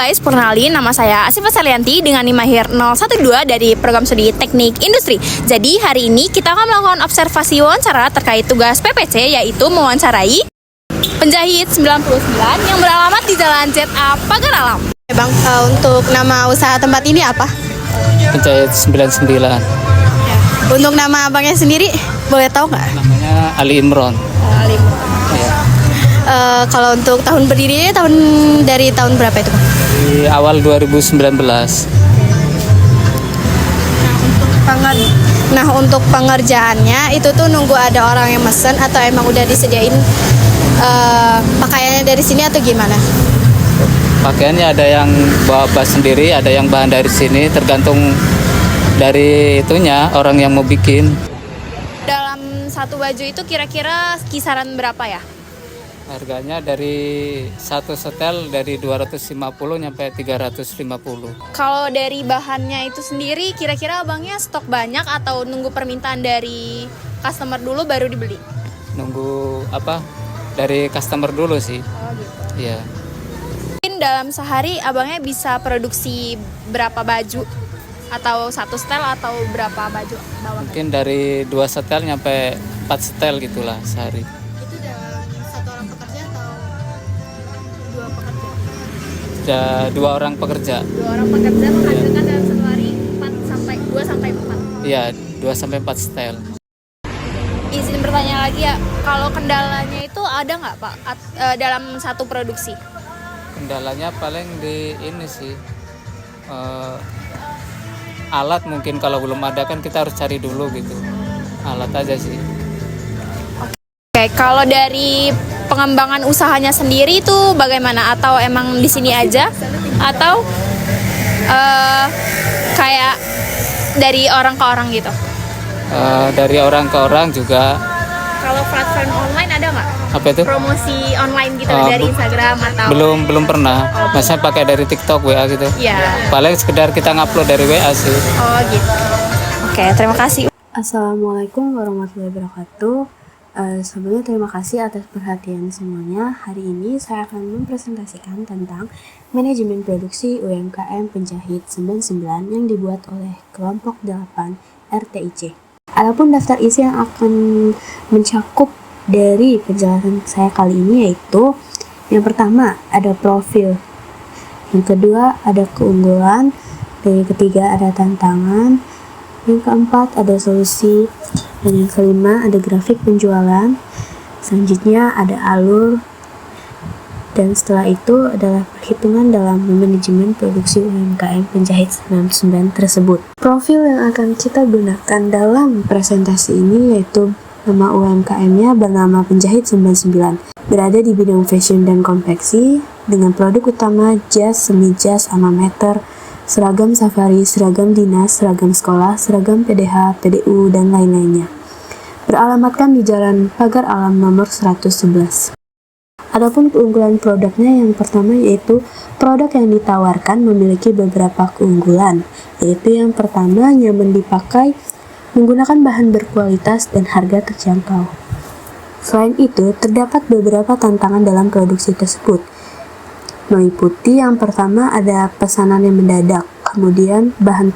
guys, perkenalin nama saya Asifa Salianti dengan NIM Mahir 012 dari program studi Teknik Industri. Jadi hari ini kita akan melakukan observasi wawancara terkait tugas PPC, yaitu mewawancarai penjahit 99 yang beralamat di Jalan ZA Pagar Alam. Bang, untuk nama usaha tempat ini apa? Penjahit 99. Untuk nama abangnya sendiri, boleh tahu nggak? Namanya Ali Imron. Ya. Kalau untuk tahun berdirinya dari tahun berapa itu, Bang? Di awal 2019. Nah, untuk pengerjaannya itu tuh nunggu ada orang yang mesen atau emang udah disediain pakaiannya dari sini atau gimana? Pakaiannya ada yang bawa bas sendiri, ada yang bahan dari sini, tergantung dari itunya orang yang mau bikin. Dalam satu baju itu kira-kira kisaran berapa ya? Harganya dari satu setel dari 250 sampai 350. Kalau dari bahannya itu sendiri, kira-kira abangnya stok banyak atau nunggu permintaan dari customer dulu baru dibeli? Nunggu dari customer dulu sih. Oh gitu. Iya. Mungkin dalam sehari abangnya bisa produksi berapa baju? Atau satu setel atau berapa baju bawang? Mungkin dari 2 setel sampai 4 setel gitulah sehari. Itu dalam satu orang pekerja atau dua pekerja? Ada 2 orang pekerja. 2 orang pekerja menghasilkan dalam satu hari 2 sampai 4. Iya, 2 sampai 4 setel. Izin bertanya lagi ya, kalau kendalanya itu ada nggak Pak dalam satu produksi? Kendalanya paling di ini sih, alat mungkin kalau belum ada kan kita harus cari dulu gitu, alat aja sih. Oke, kalau dari pengembangan usahanya sendiri itu bagaimana? Atau emang di sini aja? Atau kayak dari orang ke orang gitu? Dari orang ke orang juga. Kalau platform online ada nggak? Apa itu? Promosi online gitu dari Instagram atau? Belum pernah. Saya pakai dari TikTok, WA gitu. Iya. Paling sekedar kita ngupload dari WA sih. Oh gitu. Oke, terima kasih. Assalamualaikum warahmatullahi wabarakatuh. Sebelumnya terima kasih atas perhatian semuanya. Hari ini saya akan mempresentasikan tentang manajemen produksi UMKM penjahit 99 yang dibuat oleh kelompok 8 RTIC. Adapun daftar isi yang akan mencakup dari penjelasan saya kali ini yaitu yang pertama ada profil, yang kedua ada keunggulan, dan yang ketiga ada tantangan, yang keempat ada solusi, dan yang kelima ada grafik penjualan, selanjutnya ada alur, dan setelah itu adalah perhitungan dalam manajemen produksi UMKM penjahit 99 tersebut. Profil yang akan kita gunakan dalam presentasi ini yaitu nama UMKM-nya bernama Penjahit 99, berada di bidang fashion dan konveksi dengan produk utama jas, semi-jas, amameter, seragam safari, seragam dinas, seragam sekolah, seragam PDH, PDU, dan lain-lainnya. Beralamatkan di Jalan Pagar Alam nomor 111. Adapun keunggulan produknya yang pertama yaitu produk yang ditawarkan memiliki beberapa keunggulan, yaitu yang pertama nyaman dipakai, menggunakan bahan berkualitas dan harga terjangkau. Selain itu, terdapat beberapa tantangan dalam produksi tersebut, meliputi yang pertama ada pesanan yang mendadak, kemudian bahan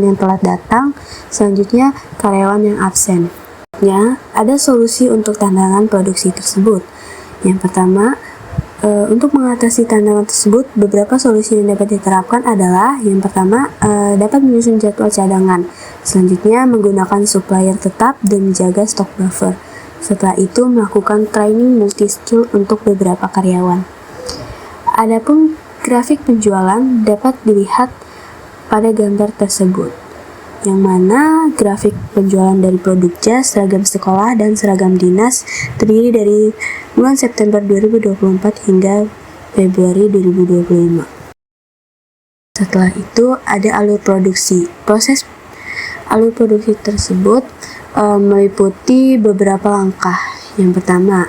yang telat datang, selanjutnya karyawan yang absen. Ada solusi untuk tantangan produksi tersebut. Yang pertama, untuk mengatasi tantangan tersebut, beberapa solusi yang dapat diterapkan adalah yang pertama, dapat menyusun jadwal cadangan. Selanjutnya, menggunakan supplier tetap dan menjaga stok buffer. Setelah itu, melakukan training multi-skill untuk beberapa karyawan. Adapun grafik penjualan dapat dilihat pada gambar tersebut, yang mana grafik penjualan dari produk jas, seragam sekolah, dan seragam dinas terdiri dari bulan September 2024 hingga Februari 2025. Setelah itu ada alur produksi. Proses alur produksi tersebut meliputi beberapa langkah. Yang pertama,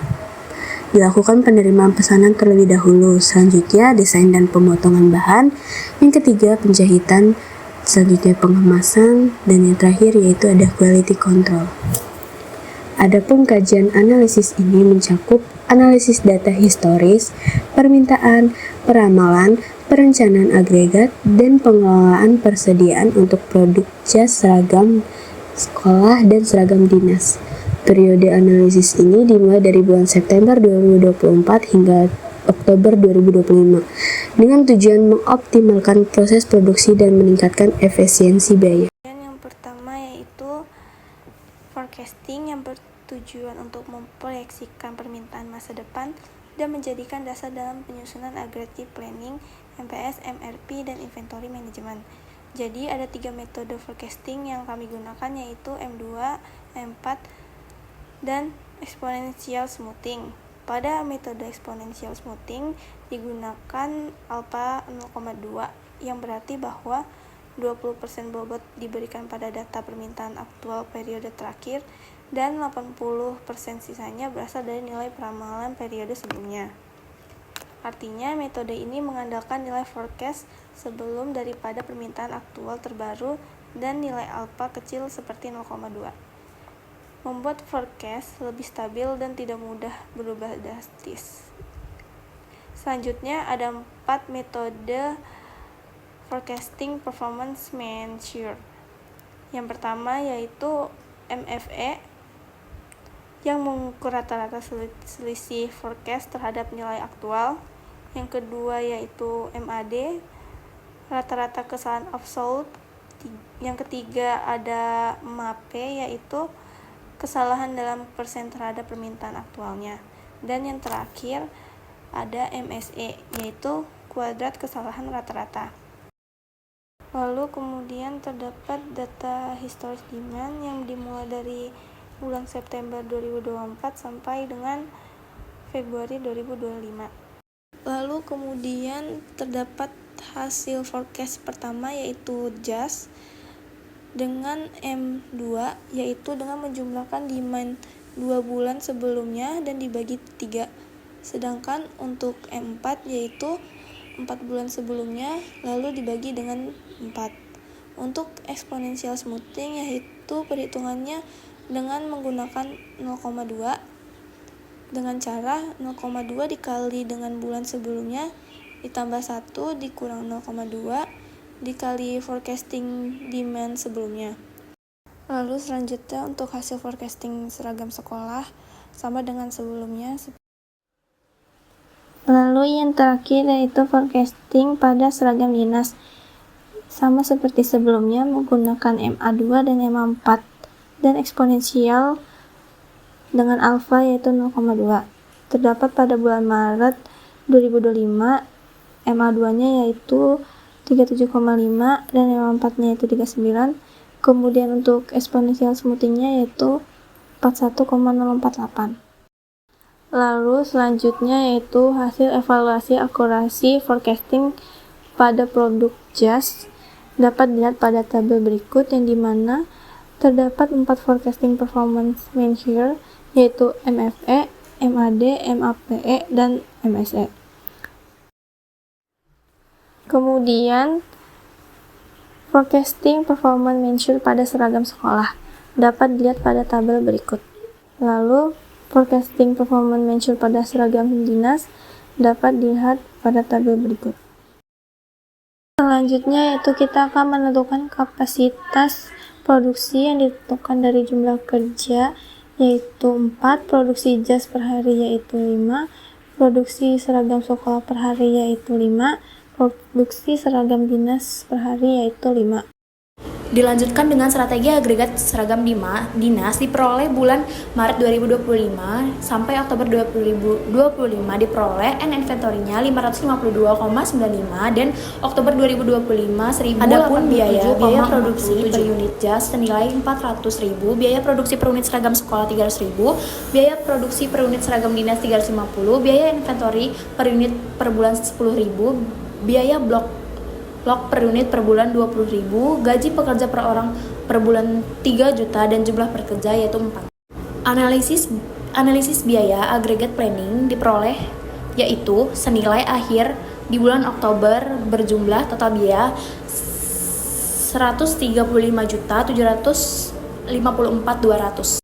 dilakukan penerimaan pesanan terlebih dahulu. Selanjutnya, desain dan pemotongan bahan. Yang ketiga, penjahitan. Selanjutnya pengemasan, dan yang terakhir yaitu ada quality control. Adapun kajian analisis ini mencakup analisis data historis, permintaan, peramalan, perencanaan agregat, dan pengelolaan persediaan untuk produk jas seragam sekolah dan seragam dinas. Periode analisis ini dimulai dari bulan September 2024 hingga Oktober 2025 dengan tujuan mengoptimalkan proses produksi dan meningkatkan efisiensi biaya. Yang pertama yaitu forecasting yang bertujuan untuk memproyeksikan permintaan masa depan dan menjadikan dasar dalam penyusunan aggressive planning, MPS, MRP, dan inventory management. Jadi ada 3 metode forecasting yang kami gunakan yaitu M2, M4, dan exponential smoothing. Pada metode exponential smoothing digunakan alpha 0,2 yang berarti bahwa 20% bobot diberikan pada data permintaan aktual periode terakhir dan 80% sisanya berasal dari nilai peramalan periode sebelumnya. Artinya metode ini mengandalkan nilai forecast sebelum daripada permintaan aktual terbaru dan nilai alpha kecil seperti 0,2. Membuat forecast lebih stabil dan tidak mudah berubah drastis. Selanjutnya ada 4 metode forecasting performance measure. Yang pertama yaitu MFE yang mengukur rata-rata selisih forecast terhadap nilai aktual. Yang kedua yaitu MAD, rata-rata kesalahan absolute. Yang ketiga ada MAPE yaitu kesalahan dalam persen terhadap permintaan aktualnya. Dan yang terakhir ada MSE yaitu kuadrat kesalahan rata-rata. Lalu kemudian terdapat data historis demand yang dimulai dari bulan September 2024 sampai dengan Februari 2025. Lalu kemudian terdapat hasil forecast pertama yaitu JAS dengan M2 yaitu dengan menjumlahkan demand 2 bulan sebelumnya dan dibagi 3. Sedangkan untuk M4 yaitu 4 bulan sebelumnya lalu dibagi dengan 4. Untuk exponential smoothing yaitu perhitungannya dengan menggunakan 0,2 dengan cara 0,2 dikali dengan bulan sebelumnya ditambah 1 dikurang 0,2 dikali forecasting demand sebelumnya. Lalu selanjutnya untuk hasil forecasting seragam sekolah sama dengan sebelumnya. Lalu yang terakhir yaitu forecasting pada seragam dinas. Sama seperti sebelumnya menggunakan MA2 dan MA4 dan eksponensial dengan alfa yaitu 0,2. Terdapat pada bulan Maret 2025 MA2-nya yaitu 37,5 dan MA4-nya yaitu 39. Kemudian untuk eksponensial smoothing-nya yaitu 41,048. Lalu selanjutnya yaitu hasil evaluasi akurasi forecasting pada produk jas dapat dilihat pada tabel berikut yang dimana terdapat 4 forecasting performance measure yaitu MFE, MAD, MAPE, dan MSE. Kemudian forecasting performance measure pada seragam sekolah dapat dilihat pada tabel berikut. Lalu forecasting performance measure pada seragam dinas dapat dilihat pada tabel berikut. Selanjutnya yaitu kita akan menentukan kapasitas produksi yang ditentukan dari jumlah kerja yaitu 4, produksi jas per hari yaitu 5, produksi seragam sekolah per hari yaitu 5, produksi seragam dinas per hari yaitu 5. Dilanjutkan dengan strategi agregat seragam dinas diperoleh bulan Maret 2025 sampai Oktober 2025 diperoleh inventory-nya 552,95 dan Oktober 2025 1.000. Adapun biaya produksi per unit jas senilai 400.000, biaya produksi per unit seragam sekolah 300.000, biaya produksi per unit seragam dinas 350, biaya inventory per unit per bulan 10.000, biaya blok per unit per bulan 20.000, gaji pekerja per orang per bulan 3 juta dan jumlah pekerja yaitu 4. Analisis biaya agregat planning diperoleh yaitu senilai akhir di bulan Oktober berjumlah total biaya 135.754.200.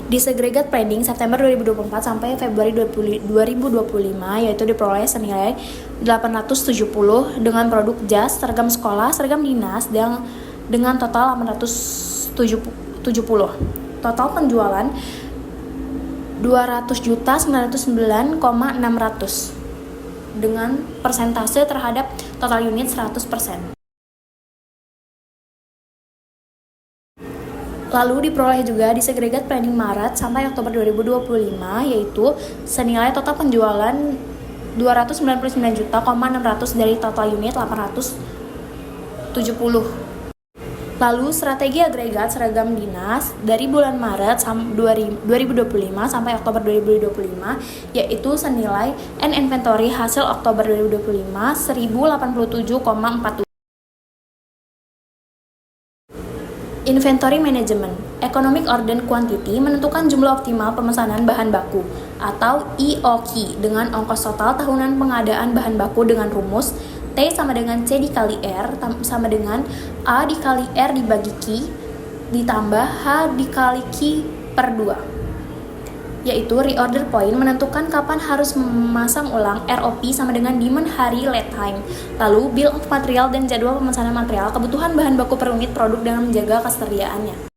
Disegregat planning September 2024 sampai Februari 2025 yaitu diperoleh senilai 870 dengan produk jas, seragam sekolah, seragam dinas dan dengan total 870. Total penjualan 200.909.600 dengan persentase terhadap total unit 100%. Lalu diperoleh juga di segregat planning Maret sampai Oktober 2025 yaitu senilai total penjualan 299.600.000 dari total unit 870. Lalu strategi agregat seragam dinas dari bulan Maret 2025 sampai Oktober 2025 yaitu senilai inventory hasil Oktober 2025 1.087,47. Inventory Management, Economic Order Quantity menentukan jumlah optimal pemesanan bahan baku atau EOQ dengan ongkos total tahunan pengadaan bahan baku dengan rumus T sama dengan C dikali R sama dengan A dikali R dibagi Q ditambah H dikali Q per 2. Yaitu reorder point menentukan kapan harus memasang ulang ROP sama dengan demand hari lead time. Lalu bill of material dan jadwal pemesanan material kebutuhan bahan baku per unit produk dengan menjaga ketersediaannya.